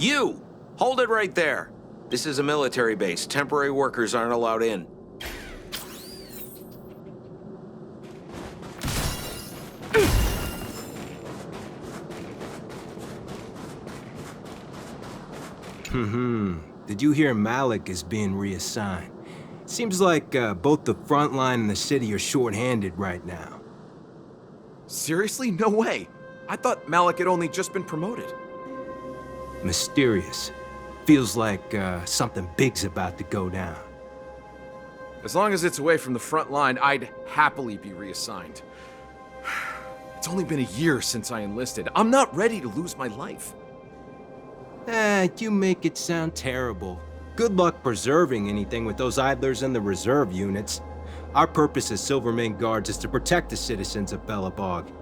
You! Hold it right there. This is a military base. Temporary workers aren't allowed in. Did you hear Malik is being reassigned? Seems like both the front line and the city are short-handed right now. Seriously? No way. I thought Malik had only just been promoted. Mysterious. Feels like something big's about to go down. As long as it's away from the front line, I'd happily be reassigned. It's only been a year since I enlisted. I'm not ready to lose my life. You make it sound terrible. Good luck preserving anything with those idlers in the reserve units. Our purpose as Silvermane Guards is to protect the citizens of Belobog.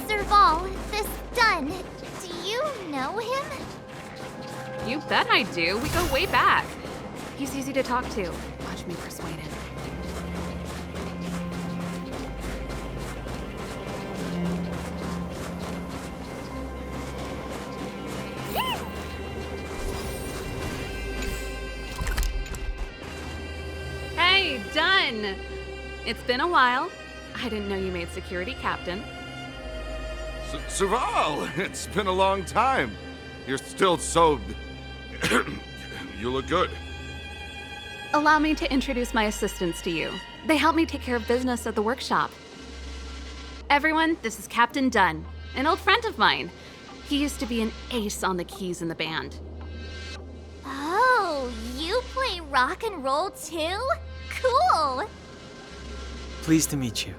Serval, this Dunn, do you know him? You bet I do. We go way back. He's easy to talk to. Watch me persuade him. Hey, Dunn! It's been a while. I didn't know you made security captain. Serval, it's been a long time. You're still so... You look good. Allow me to introduce my assistants to you. They help me take care of business at the workshop. Everyone, this is Captain Dunn, an old friend of mine. He used to be an ace on the keys in the band. Oh, you play rock and roll too? Cool! Pleased to meet you.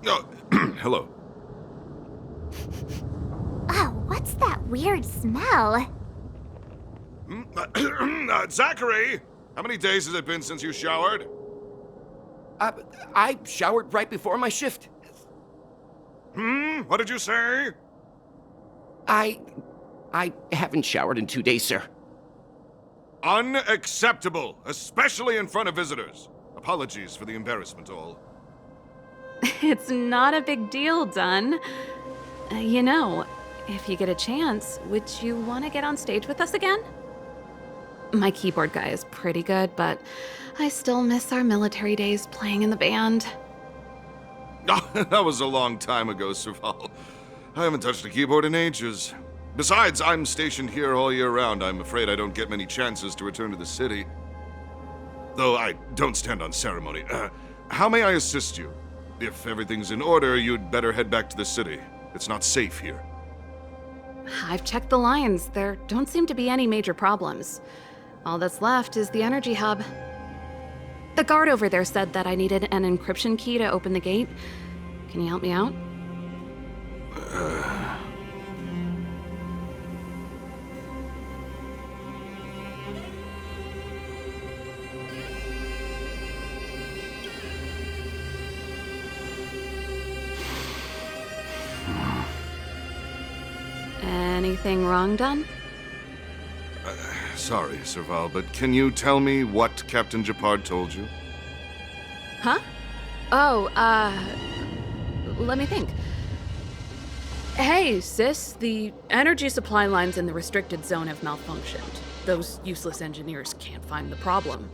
Oh, hello. Oh, what's that weird smell? Zachary! How many days has it been since you showered? I showered right before my shift. What did you say? I haven't showered in 2 days, sir. Unacceptable, especially in front of visitors. Apologies for the embarrassment, all. It's not a big deal, Dunn. You know, if you get a chance, would you want to get on stage with us again? My keyboard guy is pretty good, but I still miss our military days playing in the band. That was a long time ago, Serval. I haven't touched a keyboard in ages. Besides, I'm stationed here all year round. I'm afraid I don't get many chances to return to the city. Though I don't stand on ceremony. How may I assist you? If everything's in order, you'd better head back to the city. It's not safe here. I've checked the lines. There don't seem to be any major problems. All that's left is the energy hub. The guard over there said that I needed an encryption key to open the gate. Can you help me out? Anything wrong, Dunn? Sorry, Serval, but can you tell me what Captain Japard told you? Huh? Oh, let me think. Hey, sis, the energy supply lines in the restricted zone have malfunctioned. Those useless engineers can't find the problem.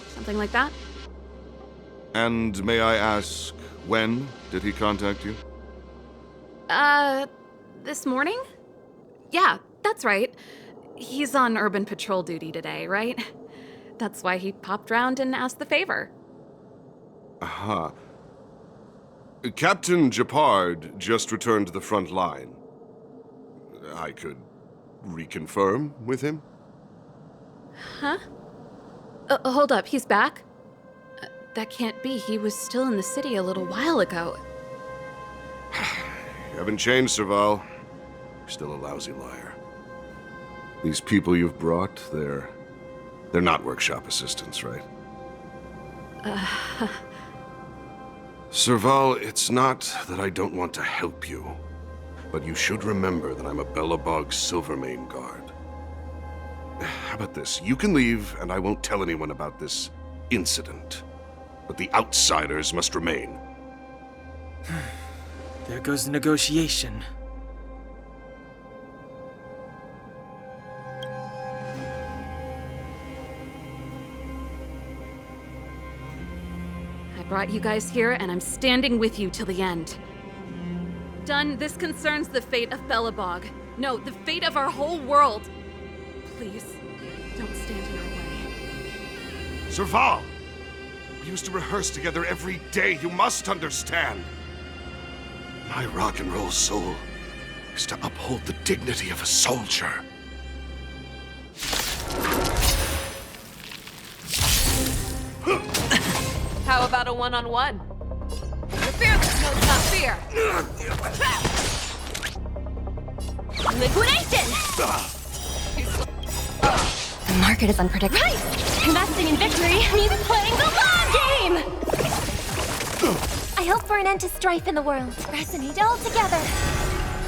Something like that? And may I ask, when did he contact you? This morning? Yeah, that's right. He's on urban patrol duty today, right? That's why he popped round and asked the favor. Aha. Captain Japard just returned to the front line. I could reconfirm with him? Huh? Hold up, he's back? That can't be. He was still in the city a little while ago. You haven't changed, Serval. You're still a lousy liar. These people you've brought, they're not workshop assistants, right? Serval, it's not that I don't want to help you, but you should remember that I'm a Belobog Silvermane Guard. how about this? You can leave, and I won't tell anyone about this incident. But the outsiders must remain. There goes the negotiation. I brought you guys here, and I'm standing with you till the end. Dunn, this concerns the fate of Belobog. No, the fate of our whole world. Please, don't stand in our way. Serval! We used to rehearse together every day, you must understand. My rock and roll soul is to uphold the dignity of a soldier. How about a one-on-one? The fearless knows not fear. Liquidation! The market is unpredictable. Right! Investing in victory means playing the long game! I hope for an end to strife in the world. Resonate all together.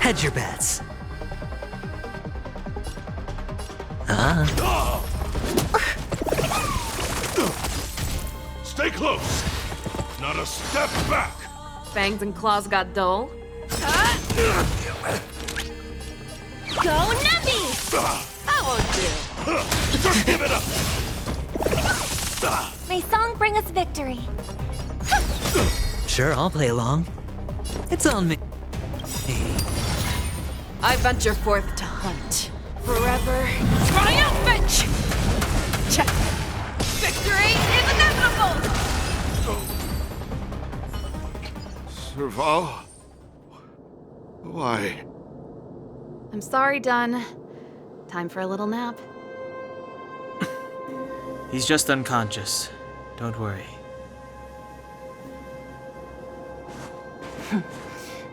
Hedge your bets. Stay close! Not a step back! Fangs and claws got dull. Go Navi! That won't do. Just give it up! May song bring us victory. Sure, I'll play along. It's on me. I venture forth to hunt. Forever triumphant! Check. Victory is inevitable! Serval? Why? I'm sorry, Dunn. Time for a little nap. He's just unconscious. Don't worry.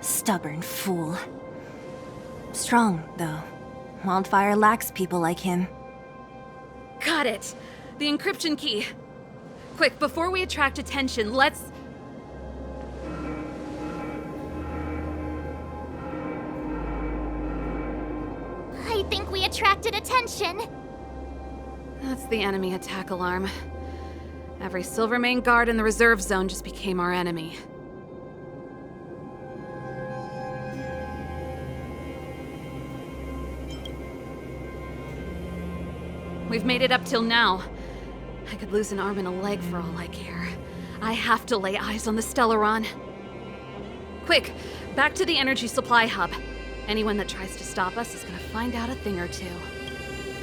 Stubborn fool. Strong, though. Wildfire lacks people like him. Got it! The encryption key. Quick, before we attract attention, let's... I think we attracted attention. That's the enemy attack alarm. Every Silvermane guard in the reserve zone just became our enemy. We've made it up till now. I could lose an arm and a leg for all I care. I have to lay eyes on the Stellaron. Quick, back to the energy supply hub. Anyone that tries to stop us is gonna find out a thing or two.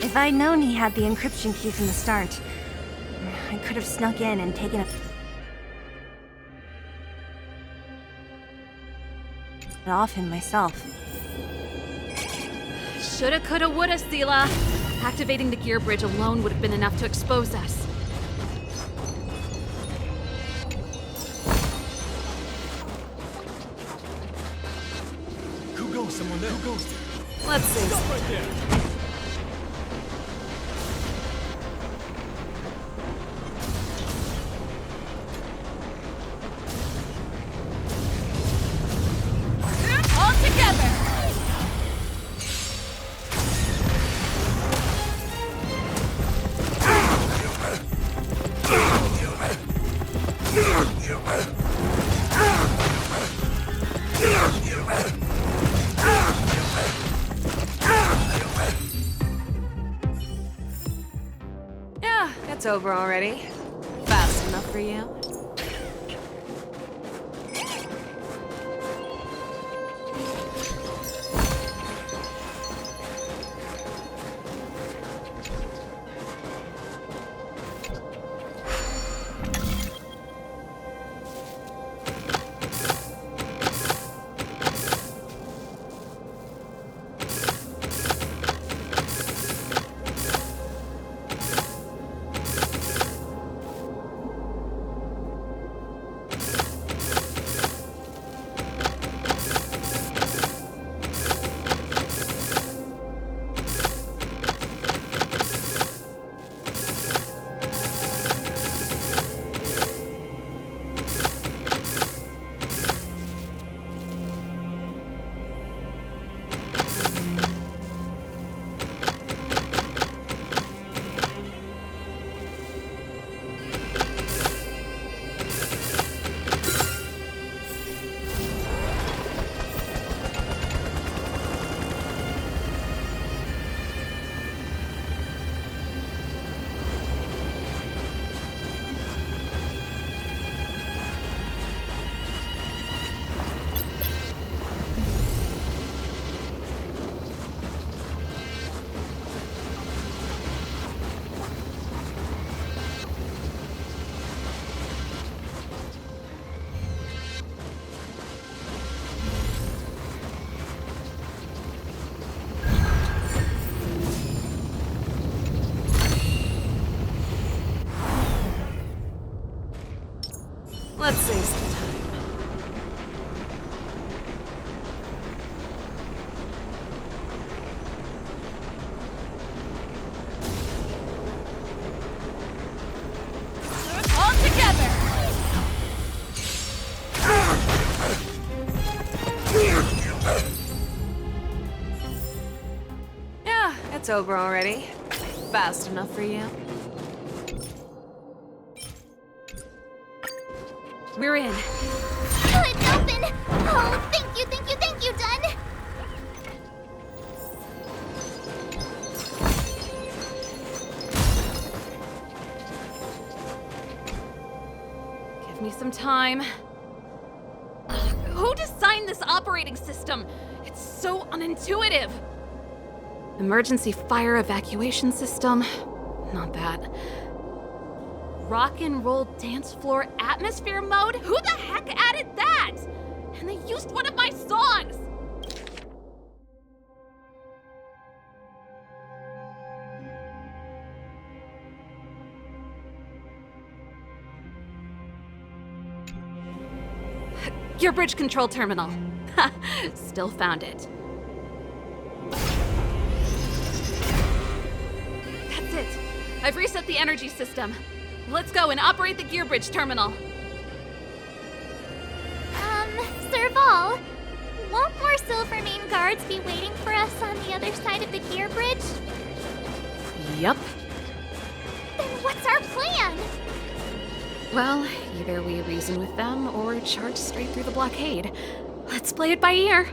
If I'd known he had the encryption key from the start, I could have snuck in and taken it off him myself. Shoulda, coulda, woulda, Sela. Activating the gear bridge alone would have been enough to expose us. Who goes? Someone there? Who goes? Let's see. Stop right there! All together! Yeah, it's over already. Fast enough for you? it's over already. Fast enough for you? We're in. Oh, it's open! Oh, thank you, Dun! Give me some time. Ugh, who designed this operating system? It's so unintuitive. Emergency fire evacuation system? Not that. Rock and roll dance floor atmosphere mode? Who the heck added that? And they used one of my songs! Gear bridge control terminal. Ha! Still found it. That's it. I've reset the energy system. Let's go and operate the gear bridge terminal. Serval, won't more Silvermane guards be waiting for us on the other side of the gear bridge? Yup. Then what's our plan? Well, either we reason with them or charge straight through the blockade. Let's play it by ear.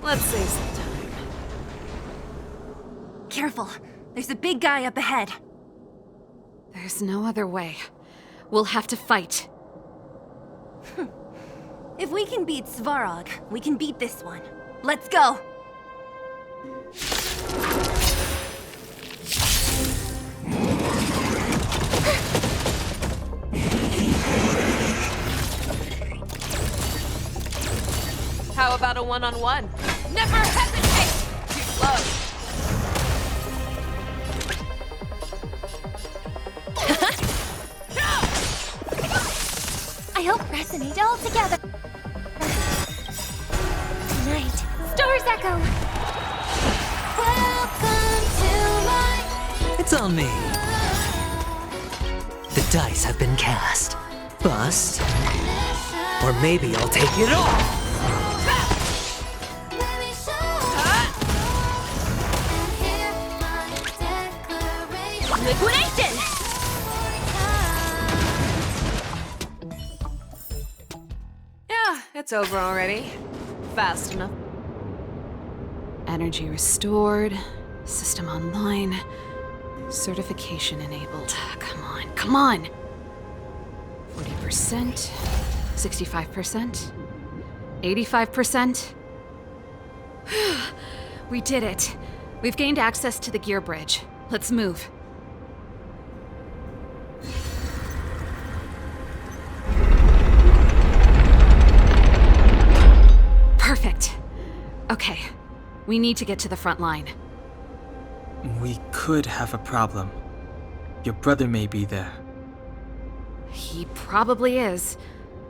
Let's save some time. Careful. There's a big guy up ahead. There's no other way. We'll have to fight. If we can beat Svarog, we can beat this one. Let's go! How about a one-on-one? Never hesitate! Too close. I hope resonate all together. Tonight, Stars Echo. Welcome to my... It's on me. The dice have been cast. Bust. Or maybe I'll take it all. Liquidation! Yeah, it's over already. Fast enough. Energy restored. System online. Certification enabled. Come on, come on! 40%. 65%. 85%. We did it. We've gained access to the gear bridge. Let's move. Perfect. Okay. We need to get to the front line. We could have a problem. Your brother may be there. He probably is.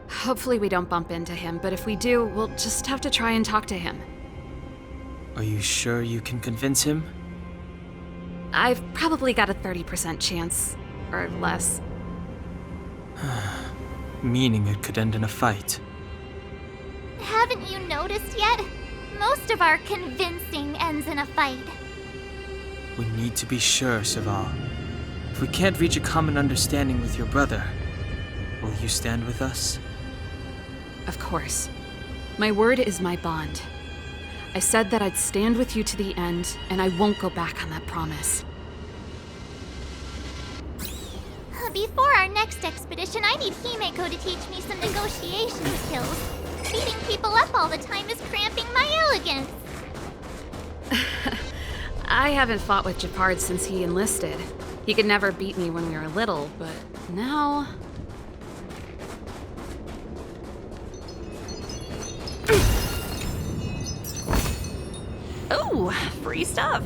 Hopefully we don't bump into him, but if we do, we'll just have to try and talk to him. Are you sure you can convince him? I've probably got a 30% chance, or less. Meaning it could end in a fight. Haven't you noticed yet? Most of our convincing ends in a fight. We need to be sure, Serval. If we can't reach a common understanding with your brother, will you stand with us? Of course. My word is my bond. I said that I'd stand with you to the end, and I won't go back on that promise. Before our next expedition, I need Himeko to teach me some negotiation skills. Beating people up all the time is cramping my elegance. I haven't fought with Japard since he enlisted. He could never beat me when we were little, but now... Ooh! free stuff.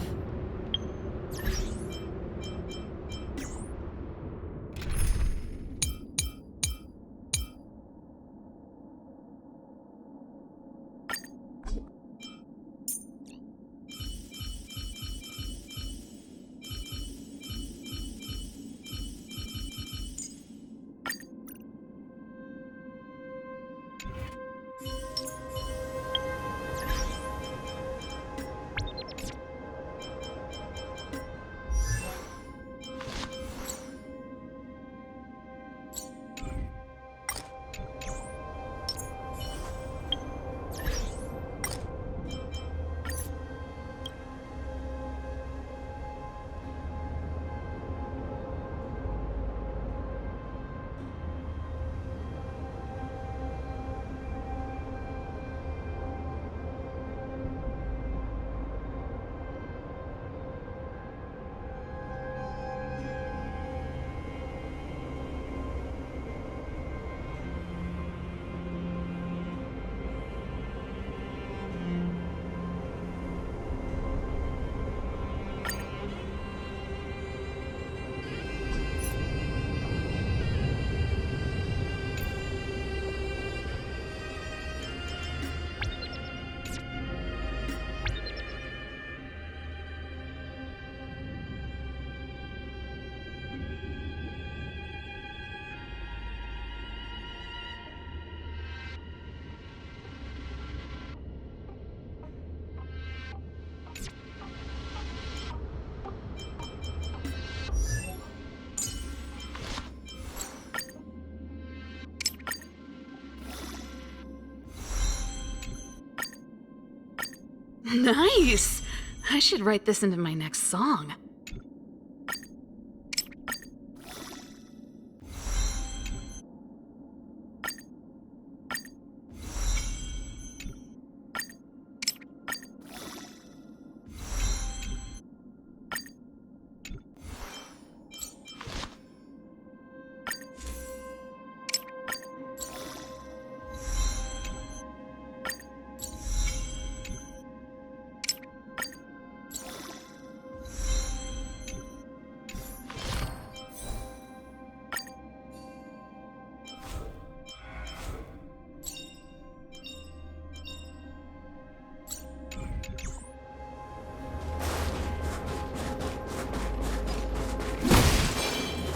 Nice! I should write this into my next song.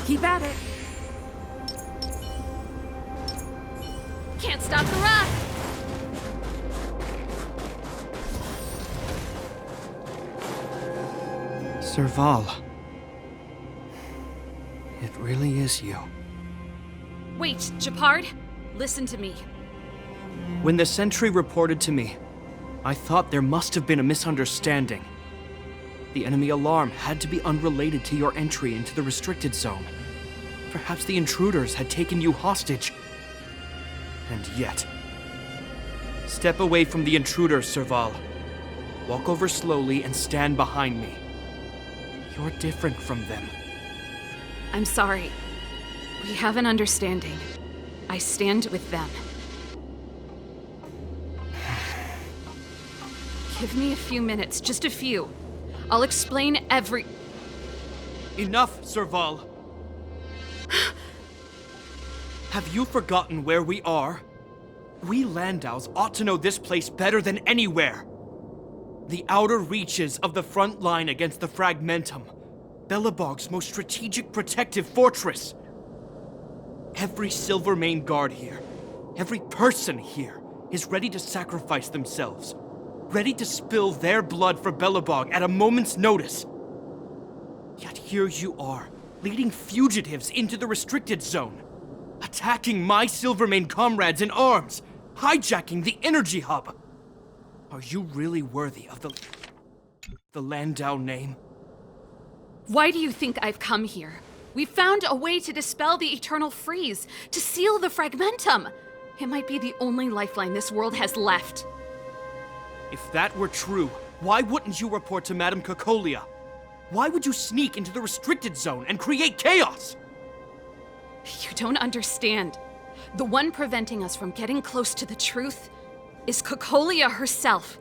Keep at it. Can't stop the rock! Serval. It really is you. Wait, Japard, listen to me. When the sentry reported to me, I thought there must have been a misunderstanding. The enemy alarm had to be unrelated to your entry into the restricted zone. Perhaps the intruders had taken you hostage. And yet... Step away from the intruders, Serval. Walk over slowly and stand behind me. You're different from them. I'm sorry. We have an understanding. I stand with them. Give me a few minutes, just a few. I'll explain every... Enough, Serval! Have you forgotten where we are? We Landaus ought to know this place better than anywhere. The outer reaches of the front line against the Fragmentum. Belobog's most strategic protective fortress. Every Silvermane guard here, every person here, is ready to sacrifice themselves. Ready to spill their blood for Belobog at a moment's notice. Yet here you are, leading fugitives into the restricted zone. Attacking my Silvermane comrades in arms, hijacking the energy hub. Are you really worthy of the Landau name? Why do you think I've come here? We found a way to dispel the eternal freeze, to seal the Fragmentum. It might be the only lifeline this world has left. If that were true, why wouldn't you report to Madame Cocolia? Why would you sneak into the restricted zone and create chaos? You don't understand. The one preventing us from getting close to the truth is Cocolia herself.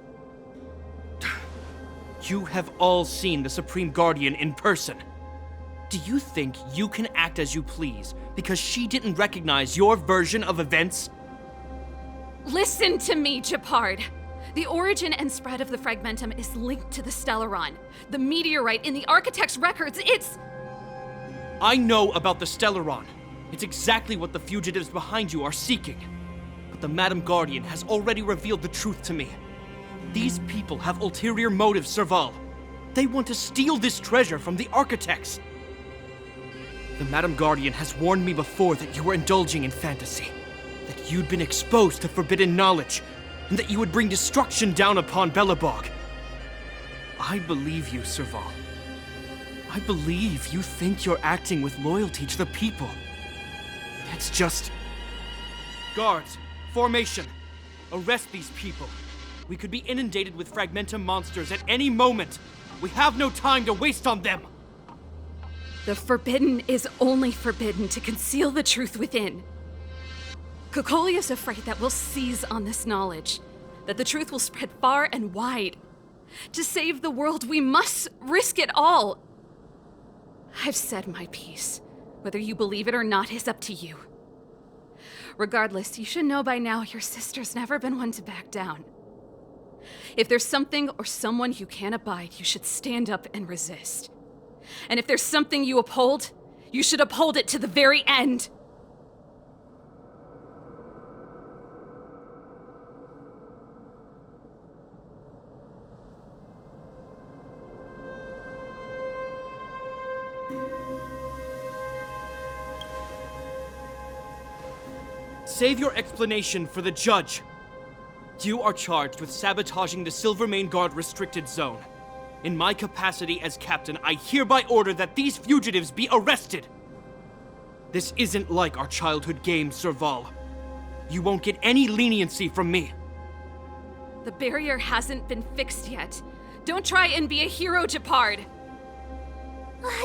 You have all seen the Supreme Guardian in person. Do you think you can act as you please because she didn't recognize your version of events? Listen to me, Gepard. The origin and spread of the Fragmentum is linked to the Stellaron. The meteorite in the Architect's records, it's... I know about the Stellaron. It's exactly what the fugitives behind you are seeking. But the Madam Guardian has already revealed the truth to me. These people have ulterior motives, Serval. They want to steal this treasure from the Architects. The Madam Guardian has warned me before that you were indulging in fantasy, that you'd been exposed to forbidden knowledge, and that you would bring destruction down upon Belobog. I believe you, Serval. I believe you think you're acting with loyalty to the people. It's just... Guards, formation. Arrest these people. We could be inundated with Fragmentum monsters at any moment. We have no time to waste on them. The forbidden is only forbidden to conceal the truth within. Kokoli is afraid that we'll seize on this knowledge, that the truth will spread far and wide. To save the world, we must risk it all. I've said my piece. Whether you believe it or not is up to you. Regardless, you should know by now your sister's never been one to back down. If there's something or someone you can't abide, you should stand up and resist. And if there's something you uphold, you should uphold it to the very end. Save your explanation for the judge. You are charged with sabotaging the Silvermane Guard restricted zone. In my capacity as captain, I hereby order that these fugitives be arrested. This isn't like our childhood game, Serval. You won't get any leniency from me. The barrier hasn't been fixed yet. Don't try and be a hero, Gepard.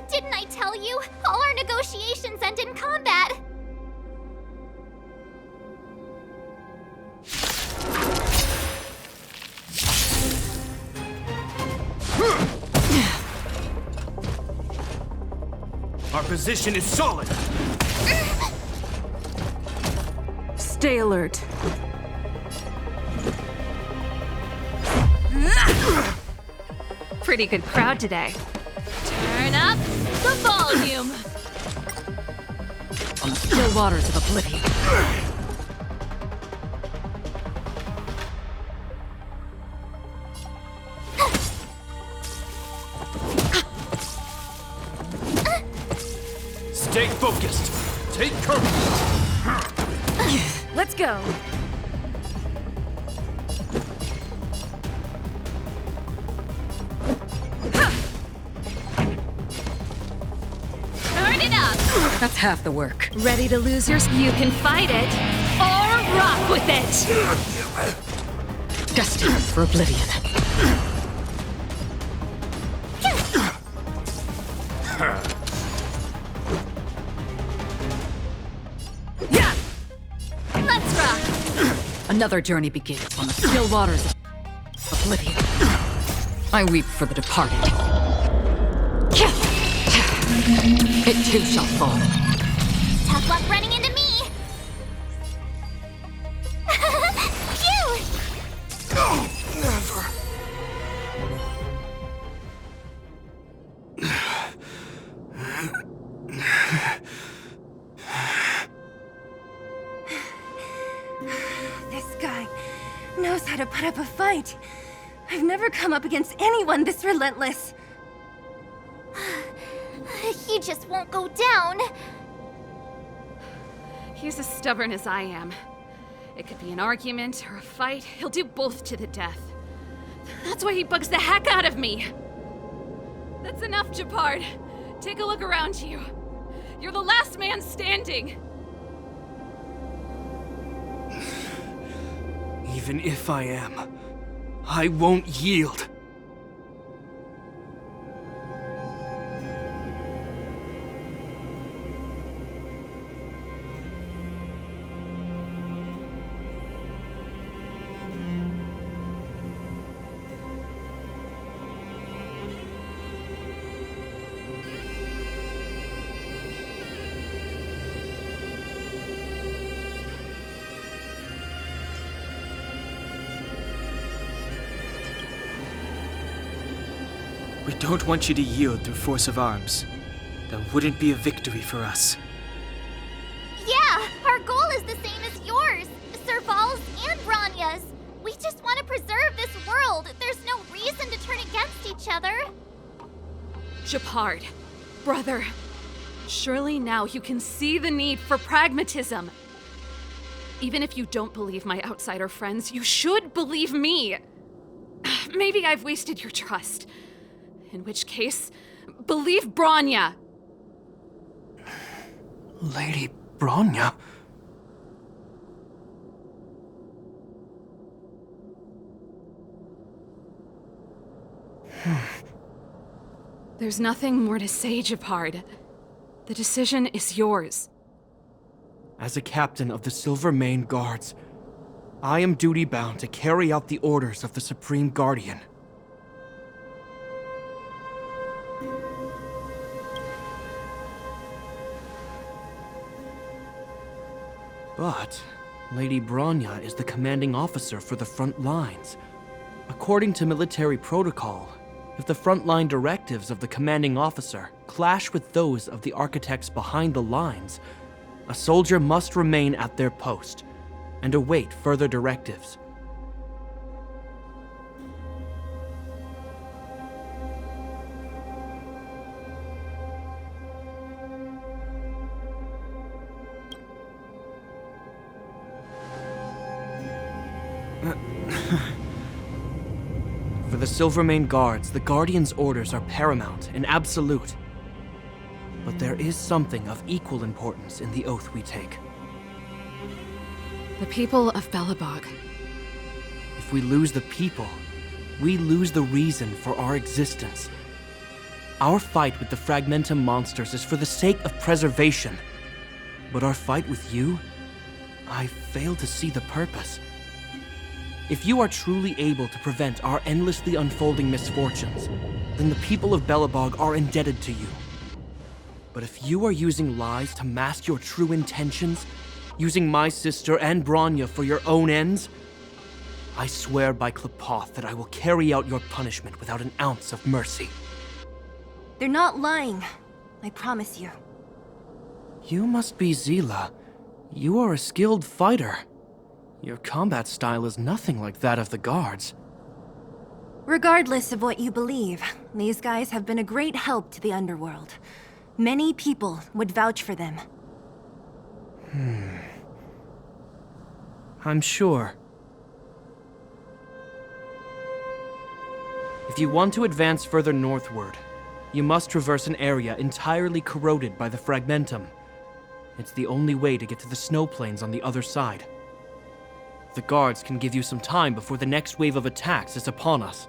Didn't I tell you? All our negotiations end in combat. Our position is solid. Stay alert. Pretty good crowd today. Turn up the volume. On the still waters of oblivion. Stay focused. Take courage. Let's go. Turn it up. That's half the work. Ready to lose your... You can fight it or rock with it. Destined for oblivion. Let's rock. Another journey begins on the still waters of oblivion. I weep for the departed. It too shall fall. Tough luck running into me. Phew! Never. This guy knows how to put up a fight. I've never come up against anyone this relentless. He just won't go down. He's as stubborn as I am. It could be an argument or a fight. He'll do both to the death. That's why he bugs the heck out of me. That's enough, Gepard. Take a look around you. You're the last man standing. Even if I am, I won't yield. We don't want you to yield through force of arms. That wouldn't be a victory for us. Yeah, our goal is the same as yours, Serval's and Branya's. We just want to preserve this world. There's no reason to turn against each other. Shepard, brother, surely now you can see the need for pragmatism. Even if you don't believe my outsider friends, you should believe me. Maybe I've wasted your trust. In which case, believe Branya. Lady Branya? There's nothing more to say, Shepard. The decision is yours. As a captain of the Silvermane Guards, I am duty-bound to carry out the orders of the Supreme Guardian. But Lady Branya is the commanding officer for the front lines. According to military protocol, if the frontline directives of the commanding officer clash with those of the architects behind the lines, a soldier must remain at their post and await further directives. For the Silvermane Guards, the Guardian's orders are paramount and absolute. But there is something of equal importance in the oath we take. The people of Belobog. If we lose the people, we lose the reason for our existence. Our fight with the Fragmentum monsters is for the sake of preservation. But our fight with you, I fail to see the purpose. If you are truly able to prevent our endlessly unfolding misfortunes, then the people of Belobog are indebted to you. But if you are using lies to mask your true intentions, using my sister and Branya for your own ends, I swear by Klepoth that I will carry out your punishment without an ounce of mercy. They're not lying. I promise you. You must be Zila. You are a skilled fighter. Your combat style is nothing like that of the guards. Regardless of what you believe, these guys have been a great help to the underworld. Many people would vouch for them. I'm sure. If you want to advance further northward, you must traverse an area entirely corroded by the Fragmentum. It's the only way to get to the snow plains on the other side. The guards can give you some time before the next wave of attacks is upon us.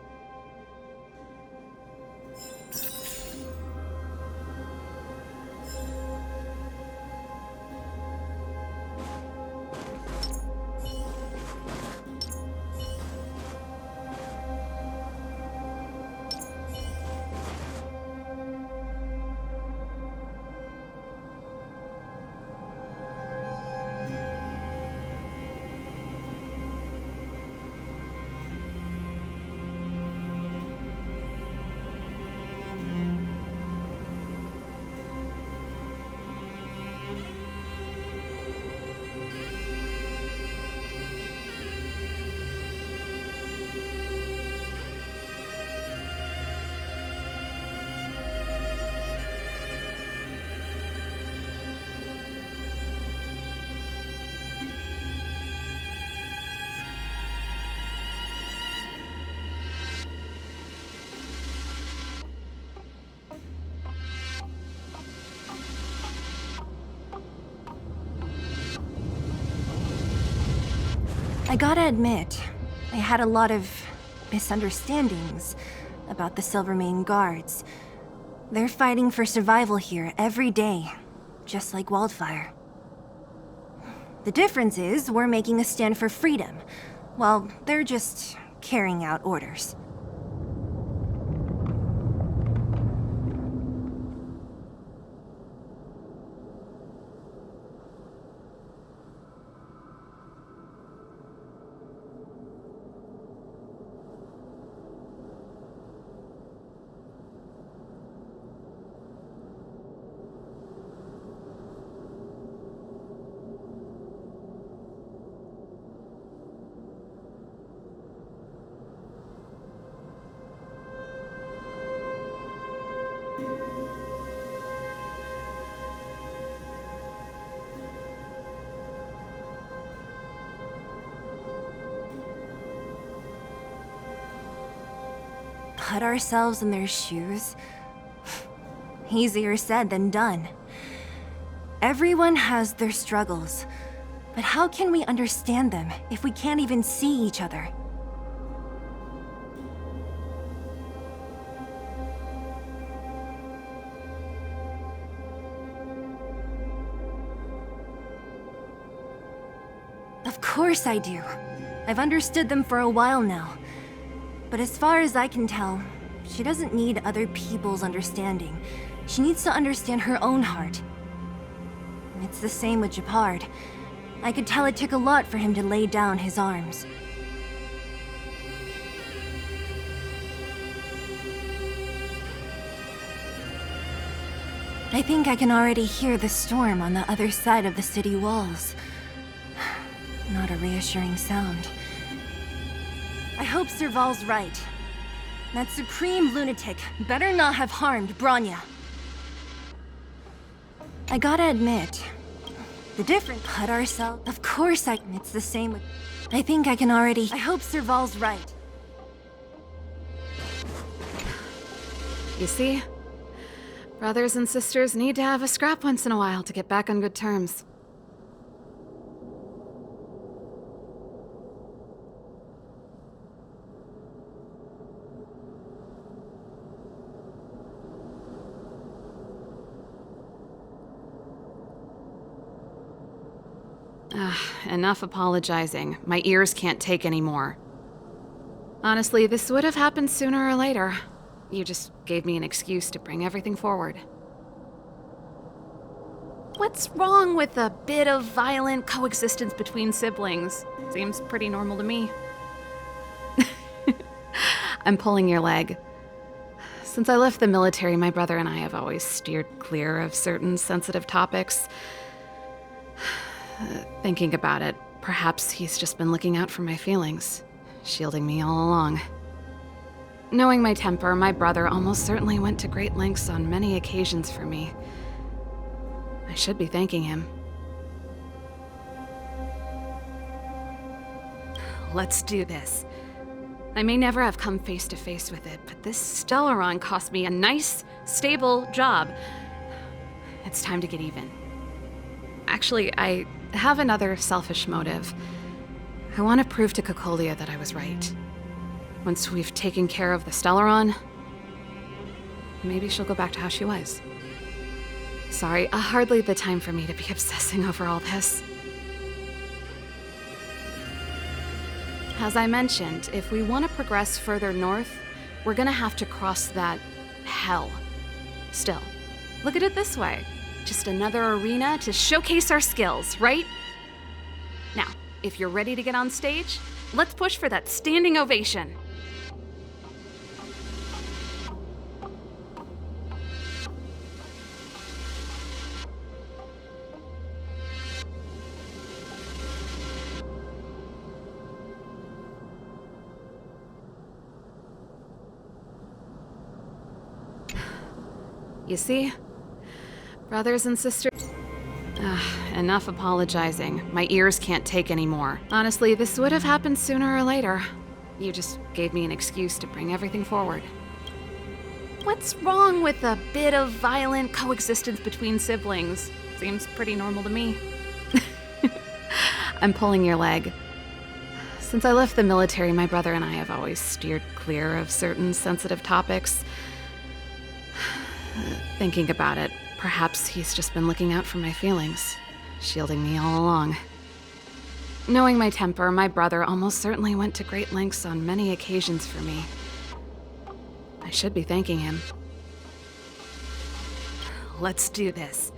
I gotta admit, I had a lot of misunderstandings about the Silvermane Guards. They're fighting for survival here every day, just like Wildfire. The difference is we're making a stand for freedom, while they're just carrying out orders. put ourselves in their shoes? Easier said than done. Everyone has their struggles, but how can we understand them if we can't even see each other? Of course I do. I've understood them for a while now. But as far as I can tell, she doesn't need other people's understanding. She needs to understand her own heart. It's the same with Japard. I could tell it took a lot for him to lay down his arms. I think I can already hear the storm on the other side of the city walls. Not a reassuring sound. I hope Serval's right. That supreme lunatic better not have harmed Bronya. I gotta admit, the different put ourselves. Of course it's the same with. I think I can already. I hope Serval's right. You see? Brothers and sisters need to have a scrap once in a while to get back on good terms. Enough apologizing. My ears can't take any more. Honestly, this would have happened sooner or later. You just gave me an excuse to bring everything forward. What's wrong with a bit of violent coexistence between siblings? Seems pretty normal to me. I'm pulling your leg. Since I left the military, my brother and I have always steered clear of certain sensitive topics. Thinking about it, perhaps he's just been looking out for my feelings, shielding me all along. Knowing my temper, my brother almost certainly went to great lengths on many occasions for me. I should be thanking him. Let's do this. I may never have come face to face with it, but this Stellaron cost me a nice, stable job. It's time to get even. Actually, I have another selfish motive. I want to prove to Cocolia that I was right. Once we've taken care of the Stellaron, maybe she'll go back to how she was. Sorry, hardly the time for me to be obsessing over all this. As I mentioned, if we want to progress further north, we're gonna have to cross that hell. Still, look at it this way. Just another arena to showcase our skills, right? Now, if you're ready to get on stage, let's push for that standing ovation. You see? Brothers and sisters. Enough apologizing. My ears can't take any more. Honestly, this would have happened sooner or later. You just gave me an excuse to bring everything forward. What's wrong with a bit of violent coexistence between siblings? Seems pretty normal to me. I'm pulling your leg. Since I left the military, my brother and I have always steered clear of certain sensitive topics. Thinking about it, perhaps he's just been looking out for my feelings, shielding me all along. Knowing my temper, my brother almost certainly went to great lengths on many occasions for me. I should be thanking him. Let's do this.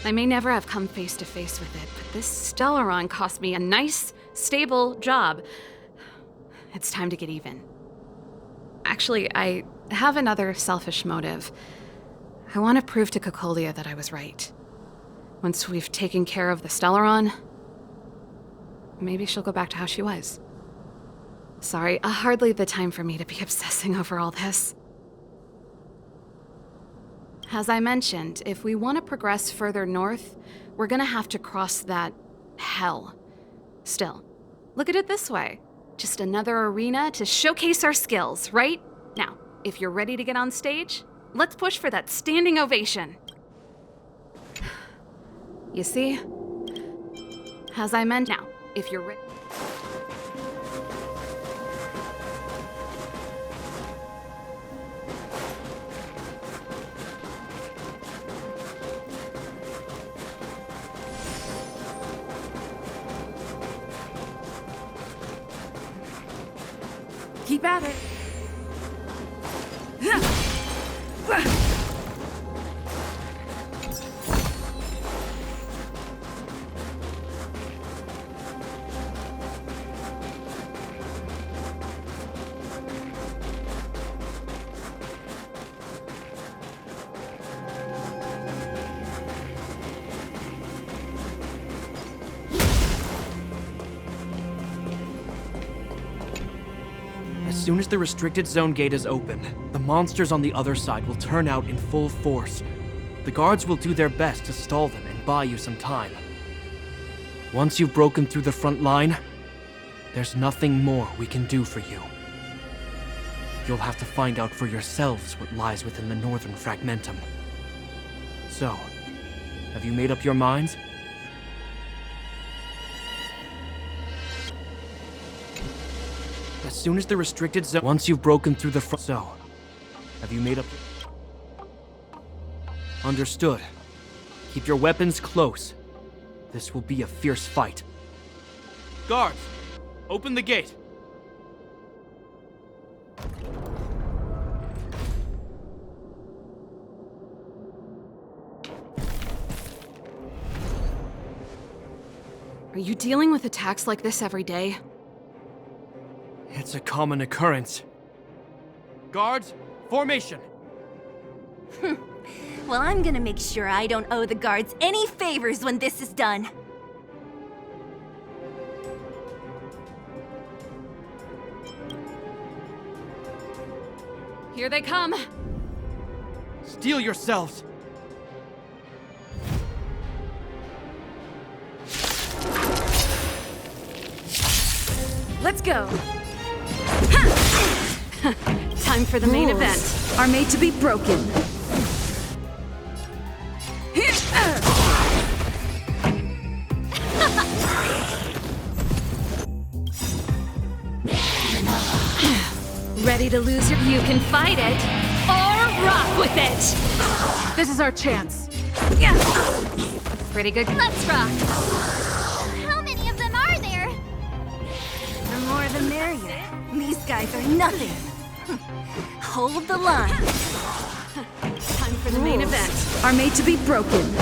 I may never have come face to face with it, but this Stellaron cost me a nice, stable job. It's time to get even. Actually, I have another selfish motive. I want to prove to Cocolia that I was right. Once we've taken care of the Stellaron, maybe she'll go back to how she was. Sorry, hardly the time for me to be obsessing over all this. As I mentioned, if we want to progress further north, we're gonna have to cross that hell. Still, look at it this way. Just another arena to showcase our skills, right? Now, If you're ready to get on stage, let's push for that standing ovation. You see? As I meant now, if you're ready. Keep at it. As soon as the restricted zone gate is open, the monsters on the other side will turn out in full force. The guards will do their best to stall them and buy you some time. Once you've broken through the front line, there's nothing more we can do for you. You'll have to find out for yourselves what lies within the northern fragmentum. So, have you made up your minds? As soon as the restricted zone... Once you've broken through the front... So, have you made up... Understood. Keep your weapons close. This will be a fierce fight. Guards, open the gate. Are you dealing with attacks like this every day? It's a common occurrence. Guards, formation! Well, I'm gonna make sure I don't owe the guards any favors when this is done. Here they come! Steel yourselves! Let's go! Time for the main event. Are made to be broken. Ready to lose your... You can fight it, or rock with it! This is our chance. Yeah. Pretty good. Let's rock! How many of them are there? The more the merrier. These guys are nothing. Hold the line. Time for the main event. Are made to be broken.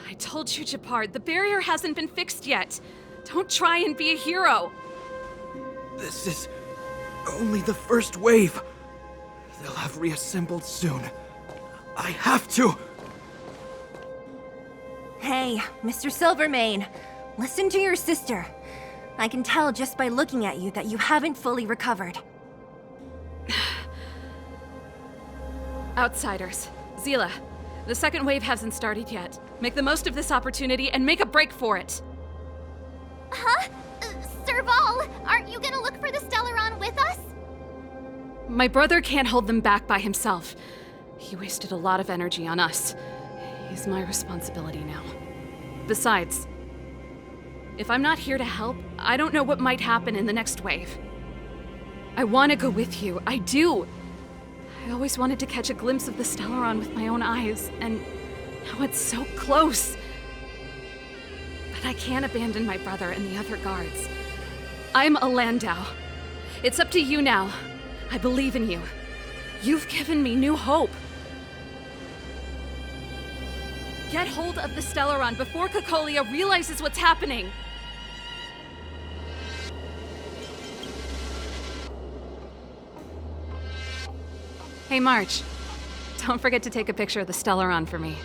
I told you, Japard, the barrier hasn't been fixed yet. Don't try and be a hero. This is only the first wave. They'll have reassembled soon. I have to! Hey, Mr. Silvermane, listen to your sister. I can tell just by looking at you that you haven't fully recovered. Outsiders. Zila, the second wave hasn't started yet. Make the most of this opportunity and make a break for it. Huh? Serval, aren't you gonna look for the Stellaron with us? My brother can't hold them back by himself. He wasted a lot of energy on us. He's my responsibility now. Besides, if I'm not here to help, I don't know what might happen in the next wave. I want to go with you. I do. I always wanted to catch a glimpse of the Stellaron with my own eyes, and now it's so close. But I can't abandon my brother and the other guards. I'm a Landau. It's up to you now. I believe in you. You've given me new hope. Get hold of the Stellaron before Cocolia realizes what's happening. Hey, March. Don't forget to take a picture of the Stellaron for me.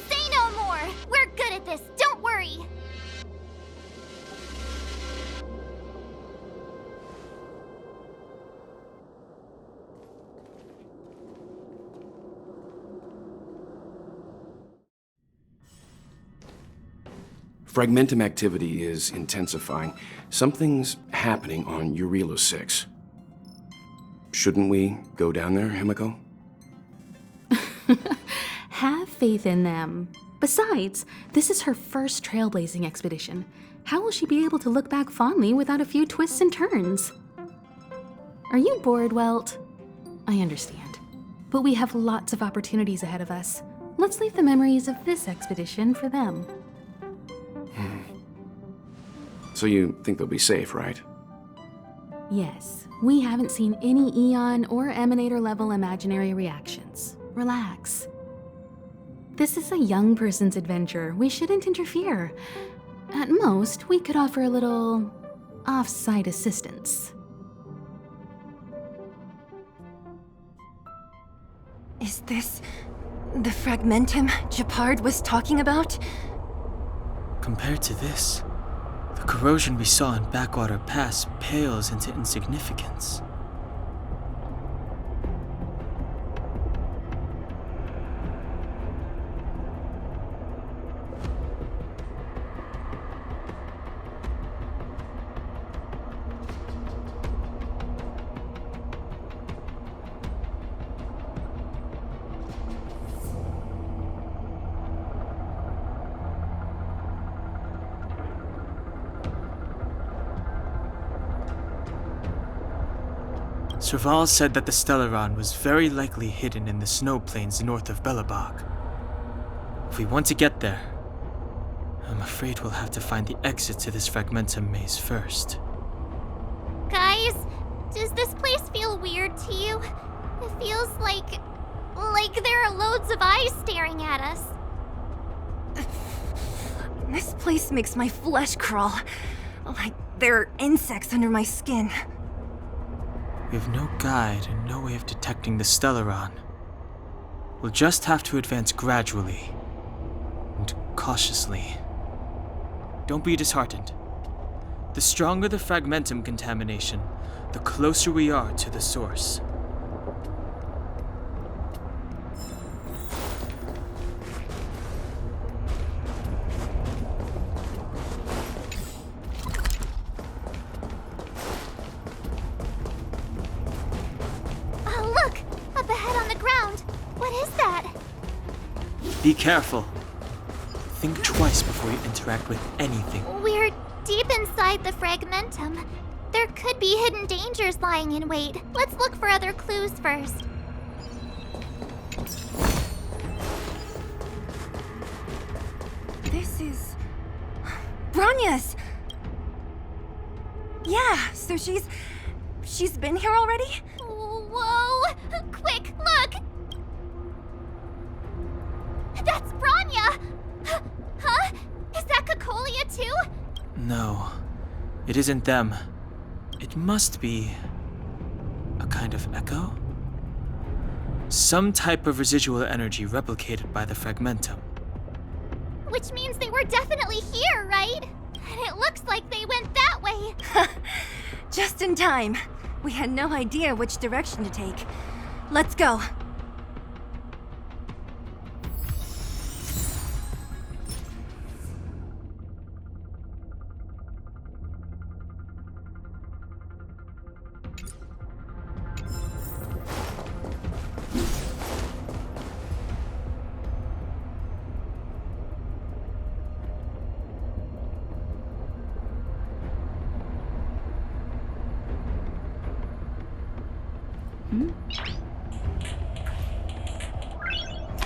Say no more! We're good at this, don't worry! Fragmentum activity is intensifying. Something's happening on Eurilo 6. Shouldn't we go down there, Himiko? Have faith in them. Besides, this is her first trailblazing expedition. How will she be able to look back fondly without a few twists and turns? Are you bored, Welt? I understand. But we have lots of opportunities ahead of us. Let's leave the memories of this expedition for them. So you think they'll be safe, right? Yes, we haven't seen any Eon or Emanator level imaginary reactions. Relax. This is a young person's adventure. We shouldn't interfere. At most, we could offer a little off-site assistance. Is this the fragmentum Gepard was talking about? Compared to this, the corrosion we saw in Backwater Pass pales into insignificance. Serval said that the Stellaron was very likely hidden in the snow plains north of Belobog. If we want to get there, I'm afraid we'll have to find the exit to this Fragmentum maze first. Guys, does this place feel weird to you? It feels like there are loads of eyes staring at us. This place makes my flesh crawl. Like there are insects under my skin. We have no guide and no way of detecting the Stellaron. We'll just have to advance gradually and cautiously. Don't be disheartened. The stronger the Fragmentum contamination, the closer we are to the source. Be careful. Think twice before you interact with anything. We're deep inside the Fragmentum. There could be hidden dangers lying in wait. Let's look for other clues first. This is... Bronya's! Yeah, so she's been here already? Whoa! Quick, look! That's Bronya! Huh? Is that Cocolia too? No, it isn't them. It must be a kind of echo? Some type of residual energy replicated by the Fragmentum. Which means they were definitely here, right? And it looks like they went that way. Just in time. We had no idea which direction to take. Let's go.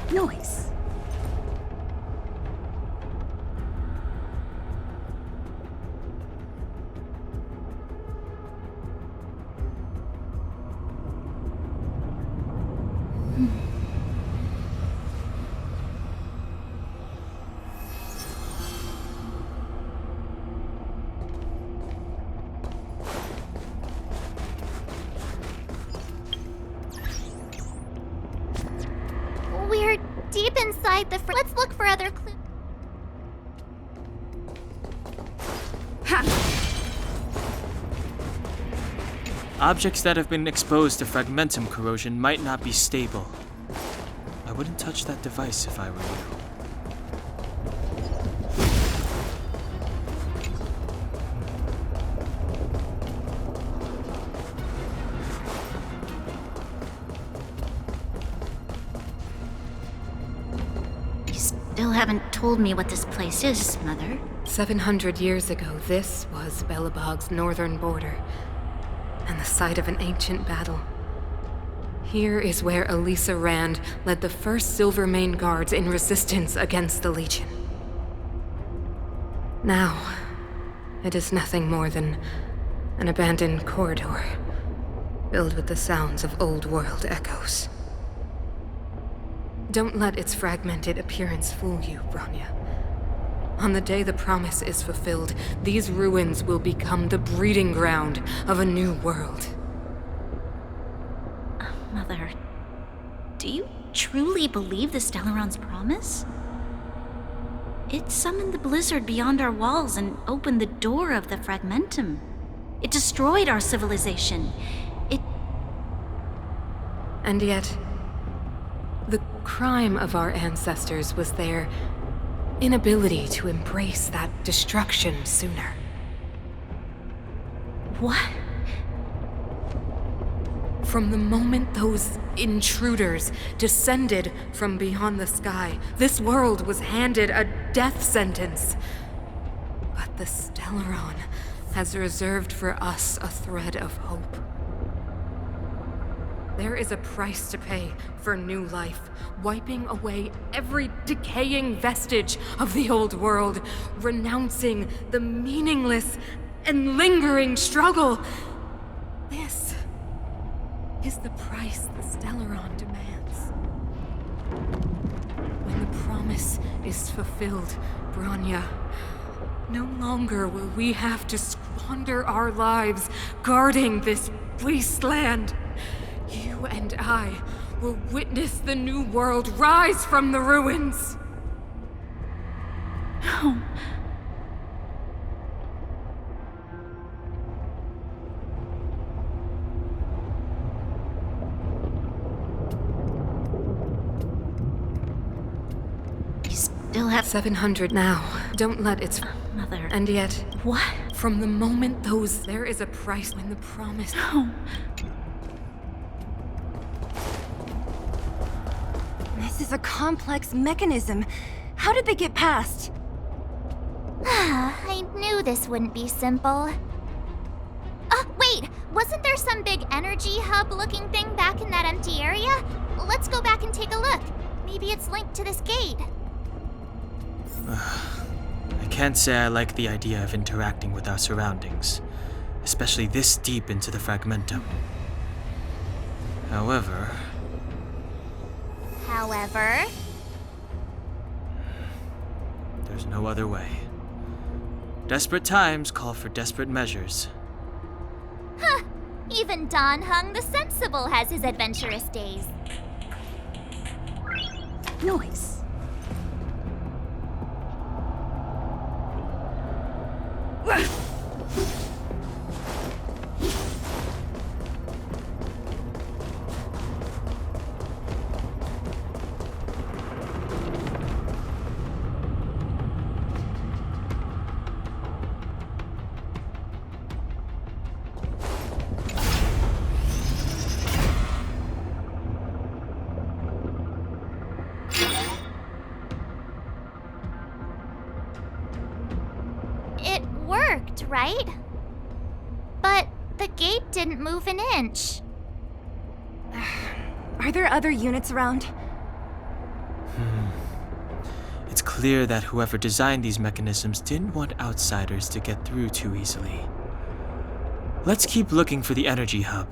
Noise. We're deep inside the Let's look for other clues. Objects that have been exposed to Fragmentum corrosion might not be stable. I wouldn't touch that device if I were you. still haven't told me what this place is, Mother. 700 years ago, this was Belobog's northern border, and the site of an ancient battle. Here is where Elisa Rand led the first Silvermane Guards in resistance against the Legion. Now, it is nothing more than an abandoned corridor, filled with the sounds of old world echoes. Don't let its fragmented appearance fool you, Bronya. On the day the promise is fulfilled, these ruins will become the breeding ground of a new world. Mother, do you truly believe the Stellaron's promise? It summoned the blizzard beyond our walls and opened the door of the Fragmentum. It destroyed our civilization. And yet, the crime of our ancestors was their inability to embrace that destruction sooner. What? From the moment those intruders descended from beyond the sky, this world was handed a death sentence. But the Stellaron has reserved for us a thread of hope. There is a price to pay for new life, wiping away every decaying vestige of the old world, renouncing the meaningless and lingering struggle. This is the price the Stellaron demands. When the promise is fulfilled, Bronya, no longer will we have to squander our lives guarding this wasteland. You and I will witness the new world rise from the ruins. No. You still have 700 now. Don't let its Mother. And yet, What? from the moment there is a price when the promise. No. This is a complex mechanism. How did they get past? I knew this wouldn't be simple. Wait! Wasn't there some big energy hub-looking thing back in that empty area? Let's go back and take a look. Maybe it's linked to this gate. I can't say I like the idea of interacting with our surroundings, especially this deep into the Fragmentum. However, there's no other way. Desperate times call for desperate measures. Huh! Even Don Hung the Sensible has his adventurous days. Noise. It worked, right? But the gate didn't move an inch. Are there other units around? It's clear that whoever designed these mechanisms didn't want outsiders to get through too easily. Let's keep looking for the energy hub.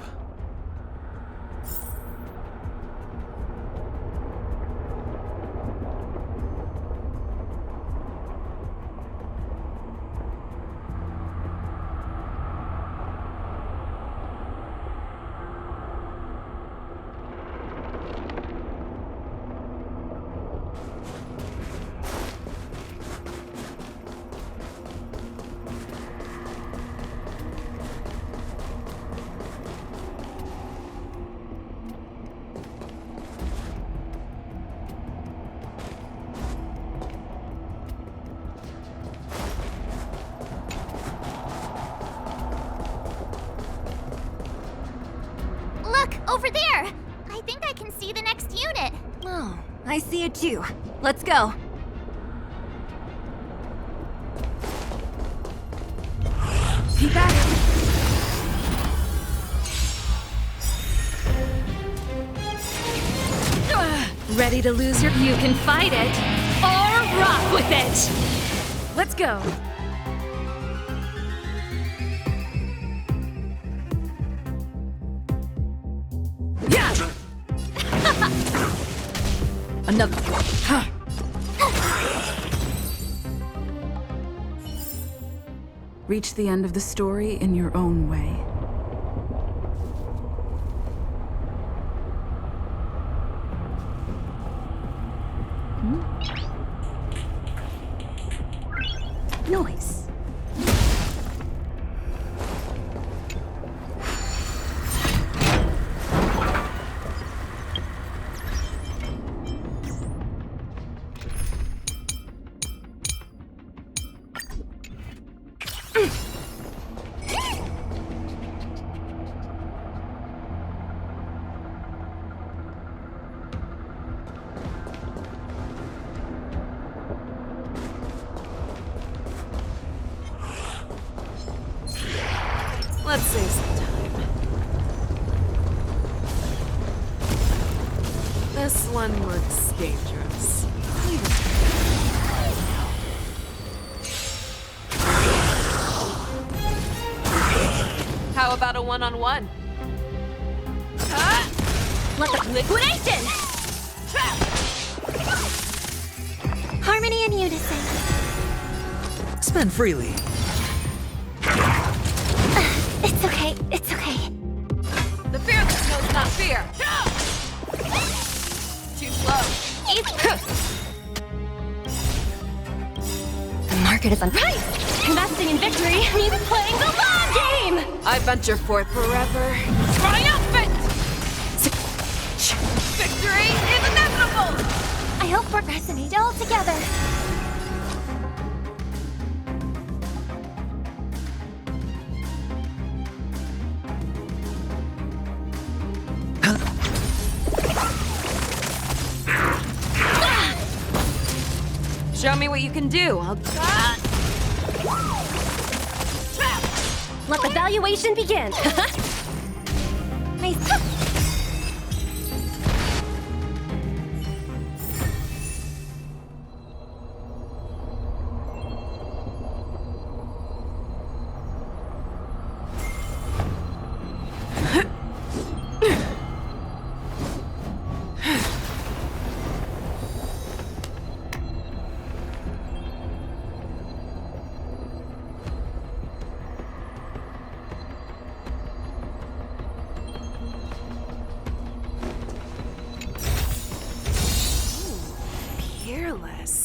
Look, over there! I think I can see the next unit. Oh, I see it too. Let's go. Keep at it. Ready to lose your... You can fight it, or rock with it! Let's go. Yeah! Another one. Reach the end of the story in your own way. Noise. Let's save some time. This one looks dangerous. How about a one-on-one? Let the liquidation! Harmony and unison. Spend freely. It's okay, it's okay. The fearless knows not fear. Too slow. The market is unpriced. Investing in victory means playing the long game! I venture forth forever. Triumphant! Victory is inevitable! I hope we're resonate all together. Show me what you can do. I'll... Let the valuation begin. Nice. Fearless.